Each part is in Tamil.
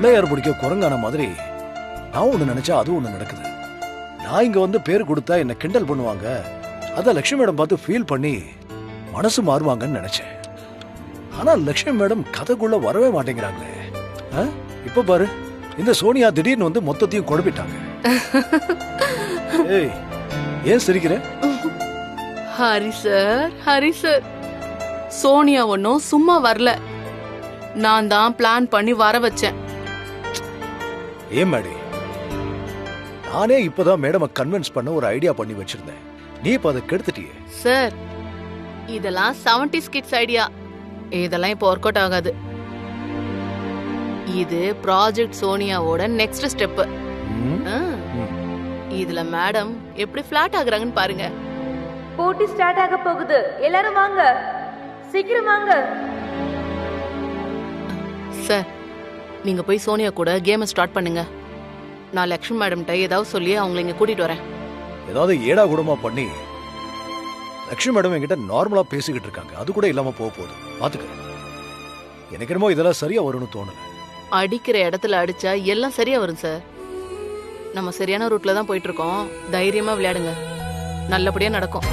பிள்ளையார் பிடிக்க குரங்கான மாதிரி நான் ஒண்ணு நினைச்சா அது ஒண்ணு நடக்குது. நான் இங்க வந்து பேர் கொடுத்தா என்ன கிண்டல் பண்ணுவாங்க, அத லட்சுமி மேடம் பார்த்து ஃபீல் பண்ணி மனசு மாறுவாங்கன்னு நினைச்சேன். ஆனா லட்சுமி மேடம் கதைக்குள்ள வரவே மாட்டேங்கிறாங்களே. இப்ப பாரு, இந்த சோனியா திடீர்னு வந்து மொத்தத்தையும் குழப்பிட்டாங்க. ஏய், ஏன் சிரிக்கிற? ஹரி சார், சோனியா ஒன்னும் சும்மா வரல, நான் தான் பிளான் பண்ணி வர வச்சேன். ஏன் மேடி, நானே இப்பதான் மேடமை கன்வின்ஸ் பண்ண ஒரு ஐடியா பண்ணி வச்சிருந்தேன். நீ இப்ப அதை கெடுத்துட்டியே. சார், இதெல்லாம் 70s கிட்ஸ் ஐடியா, இதெல்லாம் இப்போ ஒர்க் அவுட் ஆகாது. இது ப்ராஜெக்ட் சோனியாவோட நெக்ஸ்ட் ஸ்டெப். இதுல மேடம் எப்படி ஃபிளாட் ஆகுறாங்கன்னு பாருங்க. போட்டி ஸ்டார்ட் ஆக போகுது, எல்லாரும் வாங்க, சீக்கிரம் வாங்க. சார், நீங்க போய் சோனியா கூட கேம் ஸ்டார்ட் பண்ணுங்க. நான் லட்சுமி மேடம்கிட்ட ஏதாவது சொல்லி அவங்களை இங்க கூட்டிட்டு வரேன். ஏதாவது ஏடா கூடமா பண்ணி லட்சுமி மேடம் என்கிட்ட நார்மலா பேசிக்கிட்டு இருக்காங்க, அது கூட இல்லாம போக போகுது. பாத்துக்க. எனக்கு என்னமோ இதெல்லாம் சரியா வரும்னு தோணல. அடிக்கிற இடத்துல அடிச்சா எல்லாம் சரியா வரும் சார். நம்ம சரியான ரூட்ல தான் போயிட்டு இருக்கோம். தைரியமா விளையாடுங்க, நல்லபடியா நடக்கும்.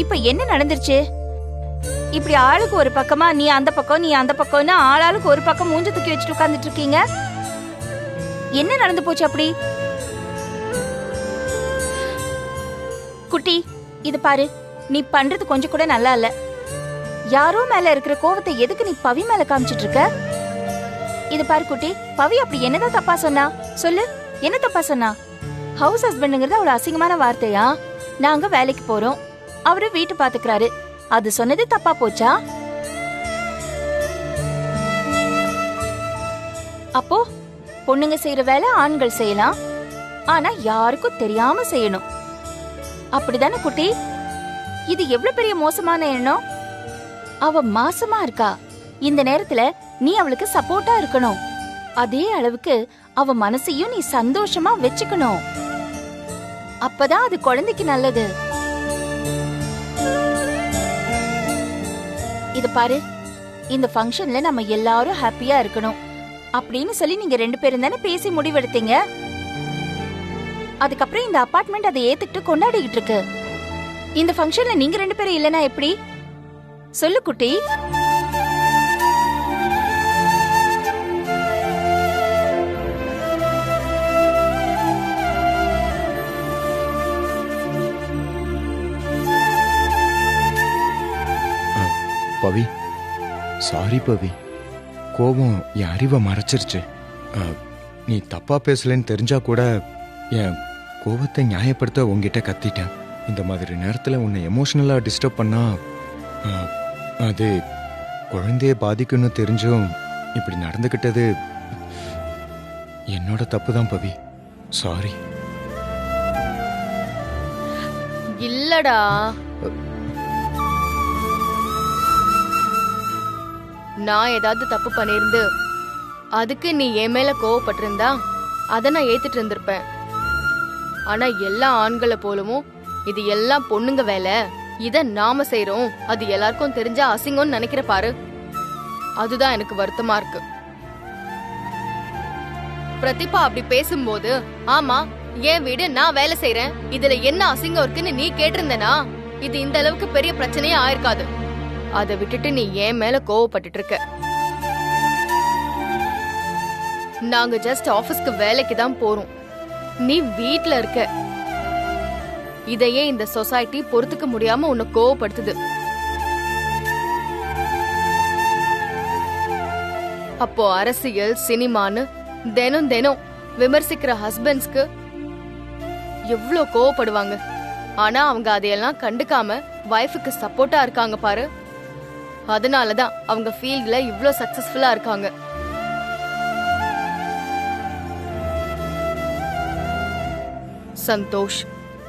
இப்ப என்ன நடந்துருச்சு? இப்படி ஆளுக்கு ஒரு பக்கமா, நீ அந்த பக்கம் நீ அந்த பக்கம்னு ஆளாளுக்கு ஒரு பக்கம் மூஞ்ச தூக்கி வச்சுட்டு உட்கார்ந்துட்டு இருக்கீங்க. என்ன நடந்து போச்சு அப்படி? குட்டி, இது பாரு, நீ பண்றது கொஞ்சம் கூட நல்லா இல்ல. யாரோ மேல இருக்கிற கோவத்தை எதுக்கு நீ பவி மேல காமிச்சிட்டு இருக்க? இது பாரு குட்டி, பவி அப்படி என்னதான் தப்பா சொன்னா? சொல்லு, என்ன தப்பா சொன்னா? ஹவுஸ் ஹஸ்பண்டுங்கிறது அவ்வளவு அசிங்கமான வார்த்தையா? நாங்க வேலைக்கு போறோம், அவரு வீட்டு பாத்துக்கிறாரு, அது சொன்னது தப்பா போச்சா? அப்போ பொண்ணுங்க செய்யற வேலை ஆண்கள் செய்யலாம், ஆனா யாருக்கும் தெரியாம செய்யணும், அப்படிதானே குட்டி? இது எவ்வளவு பெரிய மோசமான எண்ணம். அவ மாசமா இருக்கா, இந்த நேரத்துல நீ அவளுக்கு சப்போர்ட்டா இருக்கணும். அதே அளவுக்கு அவ மனசையும் நீ சந்தோஷமா வச்சுக்கணும். அப்பதான் அது குழந்தைக்கு நல்லது. இது பாரு, இந்த ஃபங்க்ஷன்ல நம்ம எல்லாரும் ஹாப்பியா இருக்கணும் அப்படின்னு சொல்லி நீங்க 2 பேரும் தானே பேசி முடிவெடுத்தீங்க. அதுக்கப்புறம் இந்த அபார்ட்மெண்ட் அதை ஏத்துக்கிட்டு கொண்டாடிக்கிட்டு இருக்கு. இந்த ஃபங்க்ஷன்ல நீங்க 2 பேரும் இல்லனா எப்படி? சொல்லு குட்டி. பவி, சாரி பவி, கோபம் என் அறிவை மறைச்சிருச்சு. நீ தப்பா பேசலன்னு தெரிஞ்சா கூட என் கோபத்தை நியாயப்படுத்த உங்ககிட்ட கத்திட்டேன். இந்த மாதிரி நேரத்தில் உன்னை எமோஷனலா டிஸ்டர்ப் பண்ணா அது குழந்தைய பாதிக்கும்னு தெரிஞ்சும் இப்படி நடந்துகிட்டது என்னோட தப்பு தான் பவி, சாரி. இல்லடா, நான் ஏதாவது தப்பு பண்ணிருந்து அதுக்கு நீ என் மேல கோவப்பட்டிருந்தா அதை நான் ஏத்துட்டு இருந்திருப்பேன். ஆனா எல்லா ஆண்களை போலவும் இது எல்லாம் பொண்ணுங்க வேலை, இத நாம செய்யறோம், அது எல்லாருக்கும் தெரிஞ்சா அசிங்கம்னு நினைக்கிற பாரு, அதுதான் எனக்கு வருத்தமா இருக்கு. பிரதிபா அப்படி பேசும்போது, ஆமா என் வீடு நான் வேலை செய்யறேன், இதுல என்ன அசிங்கம் இருக்குன்னு நீ கேட்டிருந்தனா இது இந்த அளவுக்கு பெரிய பிரச்சனையே ஆயிருக்காது. அதை விட்டுட்டு நீ ஏன் மேல கோவப்பட்டு இருக்க. நாங்க ஜஸ்ட் ஆபீஸ்க்கு வேலைக்கு தான் போறோம், நீ வீட்ல இருக்க. இதையே இந்த சொசைட்டி பொறுத்துக்க முடியாம உன்னை கோவப்படுத்துது. அப்போ அரசியல் சினிமான்னு தினம் தினம் விமர்சிக்கிற ஹஸ்பண்ட்ஸ்க்கு எவ்வளவு கோவப்படுவாங்க. ஆனா அவங்க அதையெல்லாம் கண்டுக்காம வைஃபுக்கு சப்போர்ட்டா இருக்காங்க பாரு, அதனாலதான் அவங்க ஃபீல்ட்ல இவ்ளோ சக்சஸ்ஃபுல்லா இருக்காங்க. சந்தோஷ்,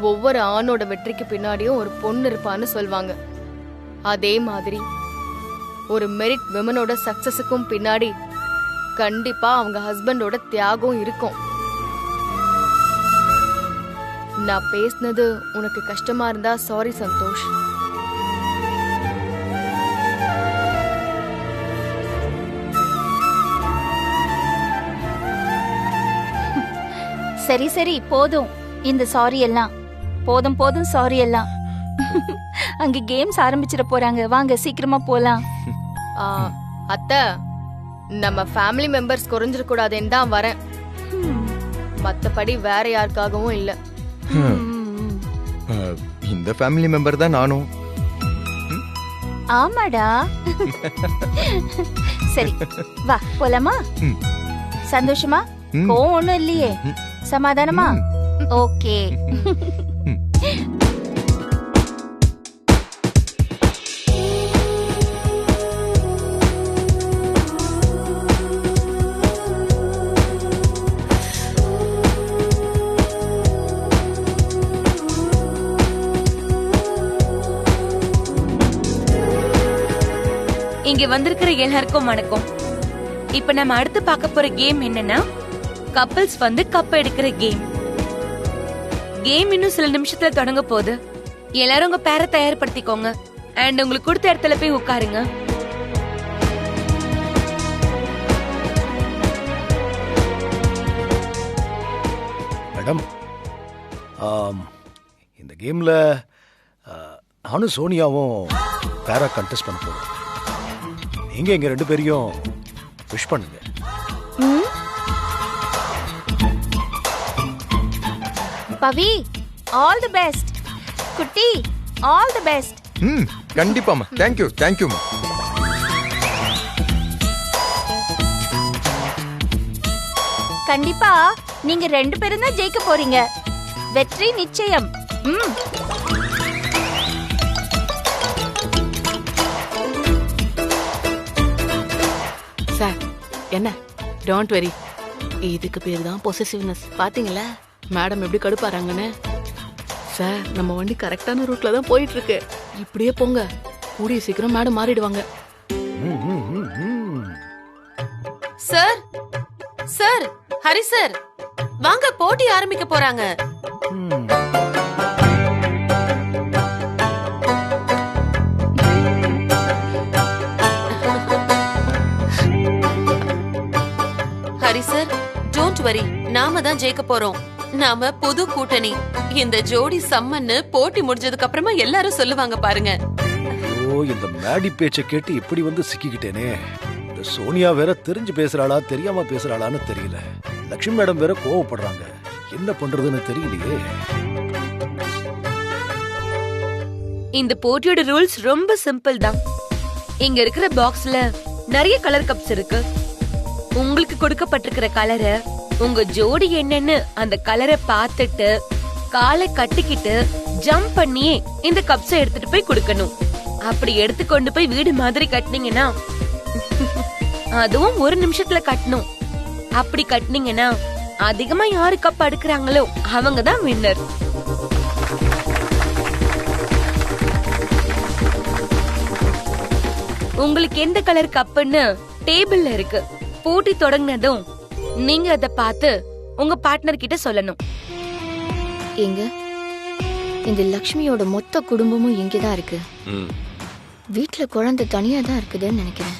ஒவ்வொரு ஆணோட வெற்றிக்கு பின்னாடியும் ஒரு பொண்ணு இருப்பான்னு சொல்வாங்க. அதே மாதிரி ஒரு மெரிட் விமனோட சக்சஸுக்கும் பின்னாடி கண்டிப்பா அவங்க ஹஸ்பண்டோட தியாகம் இருக்கும். நான் பேசினது உனக்கு கஷ்டமா இருந்தா சாரி சந்தோஷ். சரி சரி போதும், இந்த சாரி எல்லாம் போதும் போதும். சாரி எல்லாம் அங்க கேம்ஸ் ஆரம்பிச்சிட போறாங்க, வாங்க சீக்கிரமா போலாம். அத்தை, நம்ம ஃபேமிலி மெம்பர்ஸ் குறைஞ்சிட கூடாதுன்னு தான் வரேன். மத்தபடி வேற யாருக்காகவும் இல்ல. இந்த ஃபேமிலி மெம்பர் தான் நானும். ஆமாடா. சரி வா போலாமா? சந்தோஷமா? கோவம் ஒண்ணும் இல்லையே? சமாதானமா? ஓகே. இங்க வந்திருக்கிற எல்லாருக்கும் வணக்கம். இப்ப நம்ம அடுத்து பார்க்க போற கேம் என்னன்னா, கப்பல்ஸ் வந்து கப் எடுக்கிற கேம். கேம் இன்னும் சில நிமிஷத்துல தொடங்க போகுது. எல்லாரும் உங்க பேரை தயார்படுத்திக்கோங்க. அண்ட் உங்களுக்கு கொடுத்த இடத்துல போய் உட்காருங்க. மேடம், இந்த கேம்ல நானும் சோனியாவும் பேரா கண்டெஸ்ட் பண்ண போறோம். நீங்க எங்க 2 பேரையும் விஷ் பண்ணுங்க. பவி, ஆல் தி பெஸ்ட். குட்டி, ஆல் தி பெஸ்ட். கண்டிப்பாமா. தேங்க்யூ தேங்க்யூமா. கண்டிப்பா நீங்க 2 பேரும் தான் ஜெயிக்க போறீங்க. வெற்றி நிச்சயம். சார், என்ன டோன்ட் வெரி, இதுக்கு பேர் தான் பொசசிவ்னஸ். பாத்தீங்களா மேடம் எப்படி கடுப்பாறாங்கன்னு? சார், நம்ம வண்டி கரெக்டான ரூட்ல தான் போயிட்டு இருக்கு. இப்படியே போங்க, கூடிய சீக்கிரம் மேடம் மாறிடுவாங்க. சார், சார், ஹரி சார், வாங்க, போட்டி ஆரம்பிக்க போறாங்க. ஹரி சார், டோன்ட் வரி, நாம தான் ஜெயிக்க போறோம். நாம புது கூட்டணி. இந்த ஜோடி சம்மன்னு போட்டி முடிஞ்சதுக்கு அப்புறமா எல்லாரும் சொல்லுவாங்க பாருங்க. ஓ, இந்த மேடி பேச்சை கேட்டு இப்படி வந்து சிக்கிக்கிட்டேனே. இந்த சோனியா வேற தெரிஞ்சு பேசுறாளா தெரியாம பேசுறாளான்னு தெரியல. லட்சுமி மேடம் வேற கோவப்படுறாங்க. என்ன பண்றதுன்னு தெரியலையே. இந்த போட்டியோட ரூல்ஸ் ரொம்ப சிம்பிள் தான். இங்க இருக்கிற பாக்ஸ்ல நிறைய கலர் கப்ஸ் இருக்கு. உங்களுக்கு கொடுக்கப்பட்டிருக்கிற கலரை உங்க ஜோடி என்னன்னு அந்த கலரை பார்த்துட்டு காலை கட்டிக்கிட்டு ஜம்ப் பண்ணியே இந்த கப்ஸை எடுத்துட்டு போய் கொடுக்கணும். அப்படி எடுத்து கொண்டு போய் வீடு மாதிரி கட்டினீங்கன்னா, அதுவும் 1 நிமிஷத்துல கட்டணும். அப்படி கட்டினீங்கன்னா அதிகமா யாரு கப் அடுக்குறாங்களோ அவங்க தான் வின்னர். உங்களுக்கு எந்த கலர் கப்புன்னு டேபிள்ல இருக்கு. போட்டி தொடங்கினதும் நீங்க அத பார்த்து உங்க பார்ட்னர் கிட்ட சொல்லணும். எங்க இந்த லக்ஷ்மியோட மொத்த குடும்பமும் இங்கதான் இருக்கு. வீட்டுல குழந்தை தனியா தான் இருக்குதுன்னு நினைக்கிறேன்.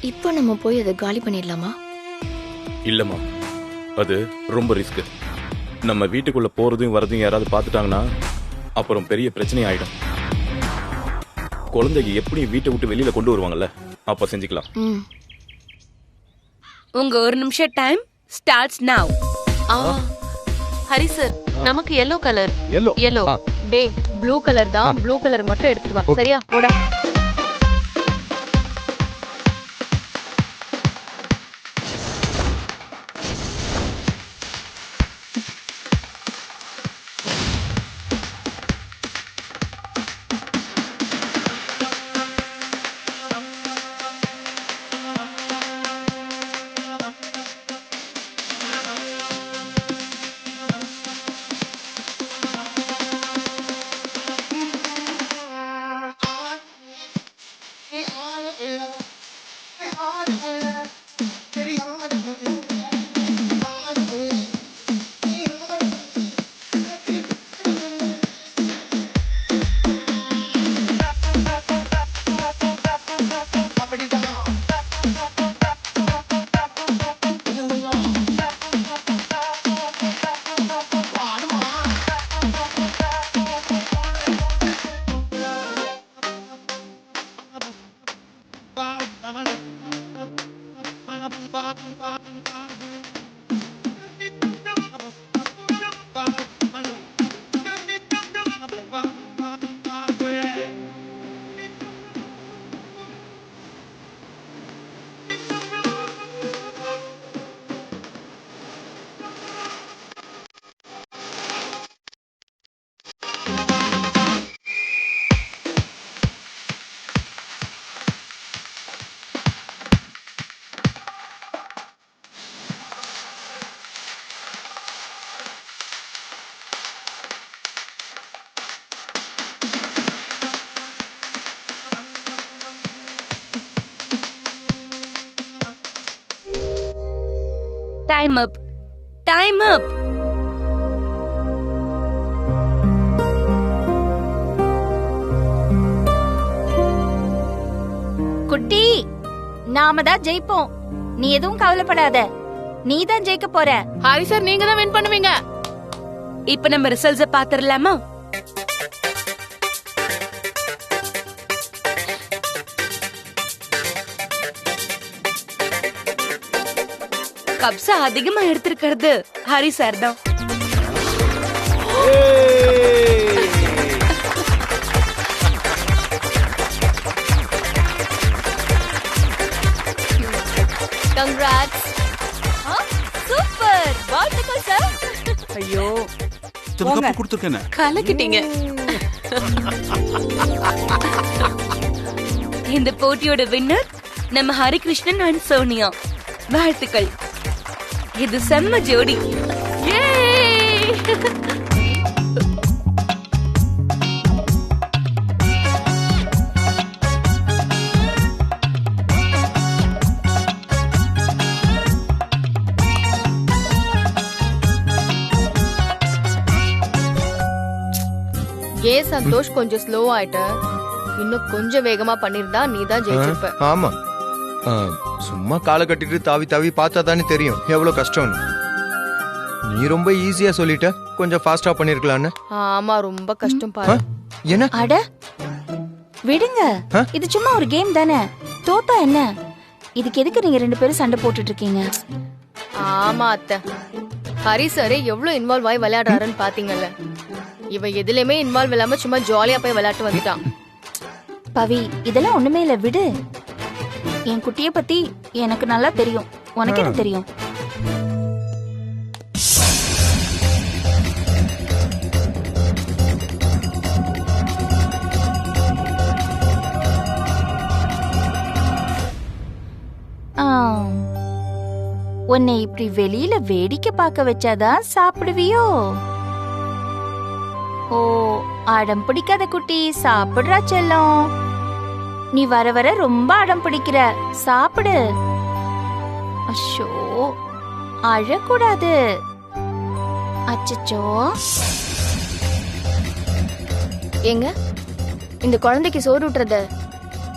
இப்போ நம்ம போய் அதை காலி பண்ணிடலாமா? இல்லம்மா, அது ரொம்ப ரிஸ்க். நம்ம வீட்டுக்குள்ள போறதையும் வரதையும் யாராவது பார்த்துட்டாங்கன்னா அப்புறம் பெரிய பிரச்சனை ஆயிடும். குழந்தைக்கு எப்படி வீட்டை விட்டு வெளியில கொண்டு வருவாங்கல்ல, அப்ப செஞ்சுக்கலாம். உங்க 1 நிமிஷம் time starts now. Hari sir, நமக்கு yellow கலர். yellow. டே, ப்ளூ கலர் தான். ப்ளூ கலர் மட்டும் எடுத்துட்டு வா. சரியா? போடா. டைம் அப். டைம் அப். குட்டி, நாம தான் ஜெயிப்போம். நீ எதுவும் கவலைப்படாத. நீ தான் ஜெயிக்க போற. ஹரி சார் நீங்க தான் வின் பண்ணுவீங்க. இப்ப நம்ம ரிசல்ட்ஸ பாத்துறலாமா? கப்ஸ் அதிகமா எடுத்திருக்கிறது ஹரி சார் தான். கங்க்ராட்ஸ். சூப்பர், வாழ்த்துக்கள் சார். ஐயோ கப்பு கொடுத்துருக்கேன். கலக்கிட்டீங்க. இந்த போட்டியோட வின்னர் நம்ம ஹரிகிருஷ்ணன் அண்ட் சோனியா. வாழ்த்துக்கள். இது செம்ம ஜோடி. ஏன் சந்தோஷ் கொஞ்சம் ஸ்லோ ஆயிட்ட? இன்னும் கொஞ்சம் வேகமா பண்ணிருந்தா நீ தான் ஜெயிச்சிருப்ப. ஆமா, சும்மா காலை கட்டிட்டு தாவி தாவி பார்த்தா தானே தெரியும் எவ்வளவு கஷ்டம்னு. நீ ரொம்ப ஈஸியா சொல்லிட்ட, கொஞ்சம் ஃபாஸ்டா பண்ணிருக்கலான்னு. ஆமா, ரொம்ப கஷ்டம் பாரு. என்ன? அட விடுங்க, இது சும்மா ஒரு கேம் தானே. தோத்தா என்ன? இதுக்கு எதுக்கு நீங்க ரெண்டு பேரும் சண்டை போட்டுட்டு இருக்கீங்க? ஆமா அத்தை, ஹரி சாரே எவ்வளவு இன்வால்வ் ஆகி விளையாடுறாருன்னு பாத்தீங்கல்ல. இவன் எதுலயுமே இன்வால்வ் இல்லாம சும்மா ஜாலியா போய் விளையாட்டு வந்துட்டான். பவி, இதெல்லாம் ஒண்ணுமே இல்ல, விடு. என் குட்டிய பத்தி எனக்கு நல்லா தெரியும். உனக்கு என்ன தெரியும்? உன்னை இப்படி வெளியில வேடிக்கை பார்க்க வச்சாதான் சாப்பிடுவியோ? ஓ, அடம் பிடிக்காத குட்டி, சாப்பிடுறா செல்லம். நீ வர வர ரொம்ப அடம் பிடிக்கிற, சாப்பிடு. அச்சோ, அழக்கூடாது. அச்சச்சோ. ஏங்க, இந்த குழந்தைக்கு சோறு ஊட்டுறத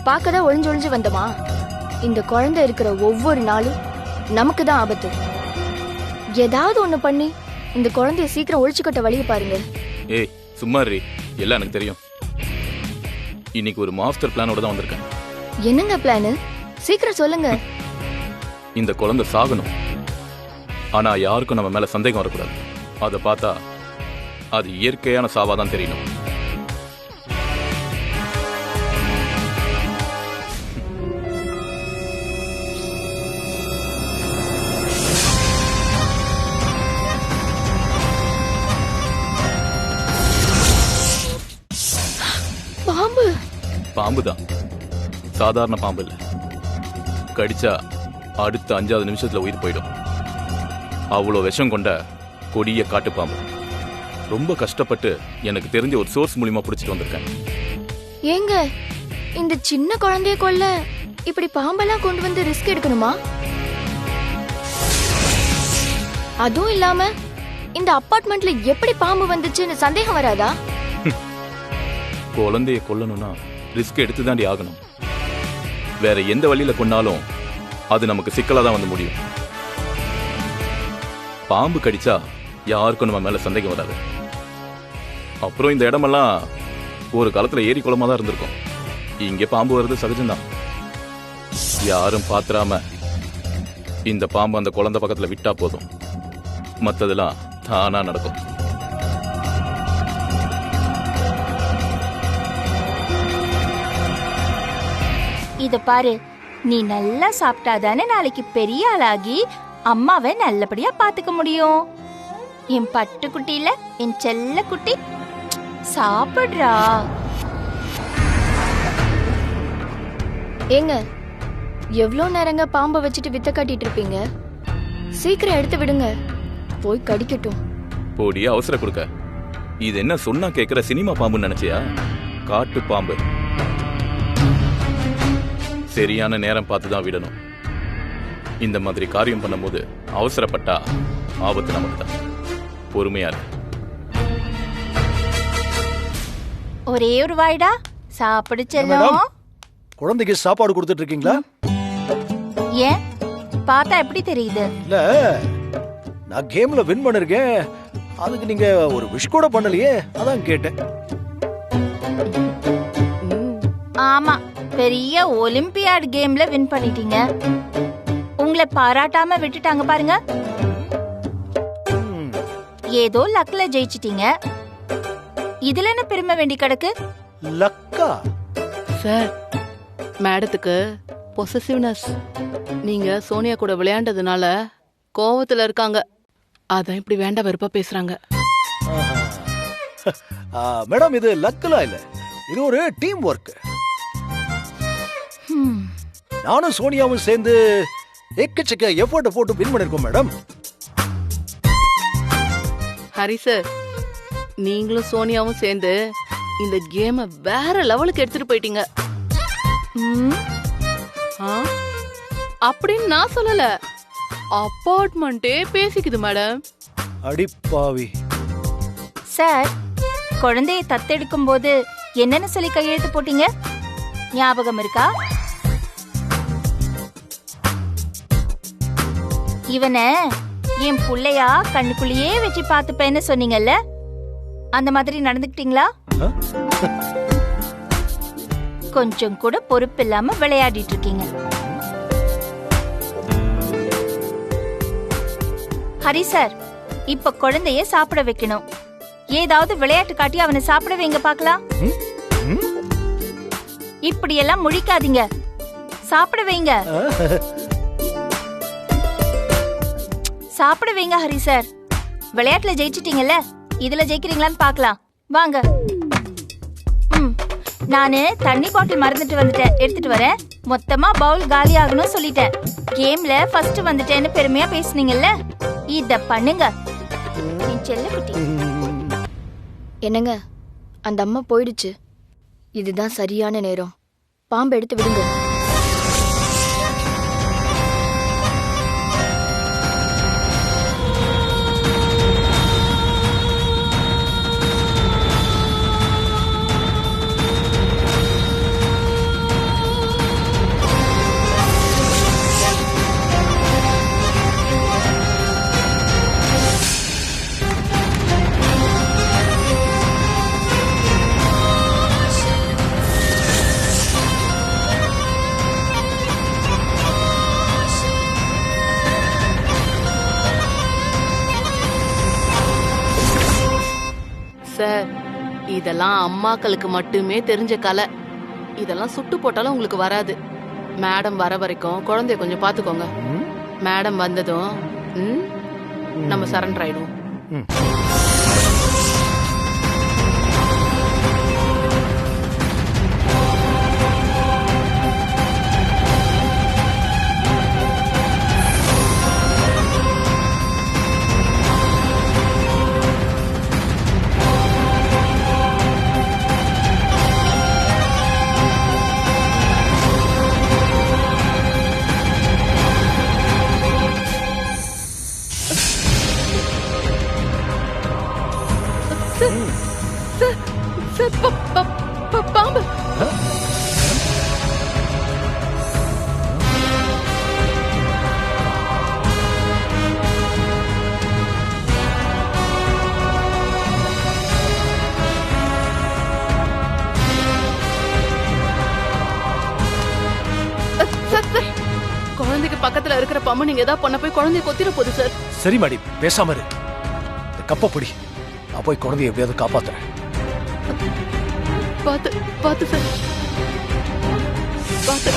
பார்க்கதான் ஒளிஞ்சு ஒளிஞ்சு வந்தமா? இந்த குழந்தை இருக்கிற ஒவ்வொரு நாளும் நமக்கு தான் ஆபத்து. ஏதாவது ஒண்ணு பண்ணி இந்த குழந்தைய சீக்கிரம் ஒழிச்சுக்கட்ட வழியை பாருங்க. ஏய் சும்மா ரீ, எல்லாம் எனக்கு தெரியும். இன்னைக்கு ஒரு மாஸ்டர் பிளானோட தான் வந்திருக்கேன். என்னங்க பிளானு? சீக்கிரம் சொல்லுங்க. இந்த குழந்தை சாகணும், ஆனா யாருக்கும் நம்ம மேல சந்தேகம் வரக்கூடாது. அதை பார்த்தா அது இயற்கையான சாவாதான் தெரியணும். பாம்பு? பாம்புதான், சாதாரண பாம்பு இல்ல. கடிச்சா அடுத்த 5வது நிமிஷத்துல உயிர் போயிடும். அவ்வளோ விஷம் கொண்ட கொடிய காட்டு பாம்பு. ரொம்ப கஷ்டப்பட்டு எனக்கு தெரிஞ்ச ஒரு சோர்ஸ் மூலியமா பிடிச்சிட்டு வந்திருக்கேன். ஏங்க, இந்த சின்ன குழந்தைய கொல்ல இப்படி பாம்பெல்லாம் கொண்டு வந்து ரிஸ்க் எடுக்கணுமா? அதுவும் இல்லாம இந்த அபார்ட்மெண்ட்ல எப்படி பாம்பு வந்துச்சுன்னு சந்தேகம் வராதா? குழந்தைய கொல்லணும்னா ரிஸ்க் எடுத்து தாண்டி ஆகணும். வேற எந்த வழியில கொண்டாலும் அது நமக்கு சிக்கலா தான் வந்து முடியும். பாம்பு கடிச்சா யாருக்கும் நம்ம மேல சந்தேகம் வராது. அப்புறம் இந்த இடமெல்லாம் ஒரு காலத்துல ஏரி குளமா தான் இருந்திருக்கும். இங்க பாம்பு வர்றது சகஜம்தான். யாரும் பாத்துறாம இந்த பாம்பு அந்த குழந்தை பக்கத்துல விட்டா போதும், மத்ததெல்லாம் தானா நடக்கும். இத பாரு, நீ நல்லா சாப்பிட்டாதானே நாளைக்கு பெரிய ஆளாகி அம்மாவை நல்லபடியா பாத்துக்க முடியும். என் பட்டு குட்டியில என் செல்ல குட்டி, சாப்பிடுறா. ஏங்க, எவ்வளோ நேரங்க பாம்பை வச்சுட்டு வித்த காட்டிட்டு இருப்பீங்க? சீக்கிரம் எடுத்து விடுங்க, போய் கடிக்கட்டும். போடியா அவசர கொடுக்க. இது என்ன சொன்னா கேக்குற சினிமா பாம்புன்னு நினைச்சியா? காட்டு பாம்பு. சரியான நேரம் பார்த்து தான் விடணும். இந்த மாதிரி காரியம் பண்ணும்போது அவசரப்பட்டா ஆபத்து நமக்கு தான். பொறுமையா இரு. ஒரே ஒரு வாய்டா சாப்பிடு செல்லம். மேடம், குழந்தைக்கு சாப்பாடு கொடுத்துட்டு இருக்கீங்களா? ஏன் பார்த்தா எப்படி தெரியுது? இல்ல, நான் கேம்ல வின் பண்ணிருக்கேன், அதுக்கு நீங்க ஒரு விஷ் கூட பண்ணலையே, அதான் கேட்டேன். ஆமா, பெரிய ஒலிம்பியாட் கேம்ல வின் பண்ணிட்டீங்க. உங்களை பாராட்டாம விட்டுட்டாங்க பாருங்க. ஏதோ லக்ல ஜெயிச்சிட்டீங்க. இதுல என்ன பெருமை வேண்டி கிடக்கு? லக்கா? சார், மேடத்துக்கு பொசசிவ்னஸ். நீங்க சோனியா கூட விளையாண்டதுனால கோவத்துல இருக்காங்க. அதான் இப்படி வேண்டாம் வெறுப்பா பேசுறாங்க. மேடம், இது லக்கலா இல்ல, இது ஒரு டீம் ஒர்க். நானும் சோனியாவும் சேர்ந்து எக்கச்சக்க எஃபோர்ட் போட்டு வின் பண்ணிருக்கோம் மேடம். ஹரி சார், நீங்களும் சோனியாவும் சேர்ந்து இந்த கேமை வேற லெவலுக்கு எடுத்துட்டு போயிட்டீங்க. அப்படின்னு நான் சொல்லல, அபார்ட்மெண்டே பேசிக்குது மேடம். அடிப்பாவி. சார், குழந்தையை தத்தெடுக்கும் போது என்னன்னு சொல்லி கையெழுத்து போட்டீங்க? ஞாபகம் இருக்கா? இவனை என் புள்ளையா கண்ணுக்குள்ளேயே வச்சு பார்த்துப்பேன்னு சொன்னீங்கல்ல, அந்த மாதிரி நடந்துக்கிட்டீங்களா? கொஞ்சம் கூட பொறுப்பு இல்லாம விளையாடிட்டு இருக்கீங்க. ஹரி சார், இப்ப குழந்தைய சாப்பிட வைக்கணும். ஏதாவது விளையாட்டு காட்டி அவனை சாப்பிட வைங்க பார்க்கலாம். இப்படி எல்லாம் முழிக்காதீங்க, சாப்பிட வைங்க. சாப்பிட வைங்க ஹரி சார். விளையாட்டுல ஜெயிச்சிட்டீங்கல்ல, இதுல ஜெயிக்கிறீங்களான்னு பார்க்கலாம் வாங்க. நானு தண்ணி பாட்டில் மறந்துட்டு வந்துட்டேன், எடுத்துட்டு வரேன். மொத்தமா பவுல் காலி ஆகணும் சொல்லிட்டேன். கேம்ல ஃபர்ஸ்ட் வந்துட்டேன்னு பெருமையா பேசுனீங்கல்ல, இத பண்ணுங்க. செல்லக்குட்டி, என்னங்க, அந்த அம்மா போயிடுச்சு. இதுதான் சரியான நேரம். பாம்பு எடுத்து விடுங்க. சார், இதெல்லாம் அம்மாக்களுக்கு மட்டுமே தெரிஞ்ச கலை. இதெல்லாம் சுட்டு போட்டாலும் உங்களுக்கு வராது. மேடம் வர வரைக்கும் குழந்தைய கொஞ்சம் பாத்துக்கோங்க. மேடம் வந்ததும் நம்ம சரண்டர் ஆயிடுவோம். பாம்பு. குழந்தைக்கு பக்கத்துல இருக்கிற பாம்பு நீங்க ஏதாவது பண்ண போய் குழந்தைய கொத்திர போகுது சார். சரி மாடி, பேசாம இரு. இந்த கப்ப பிடி, நான் போய் குழந்தைய எப்படியாவது காப்பாத்துறேன். பாத்து பாத்து சார், பாத்து.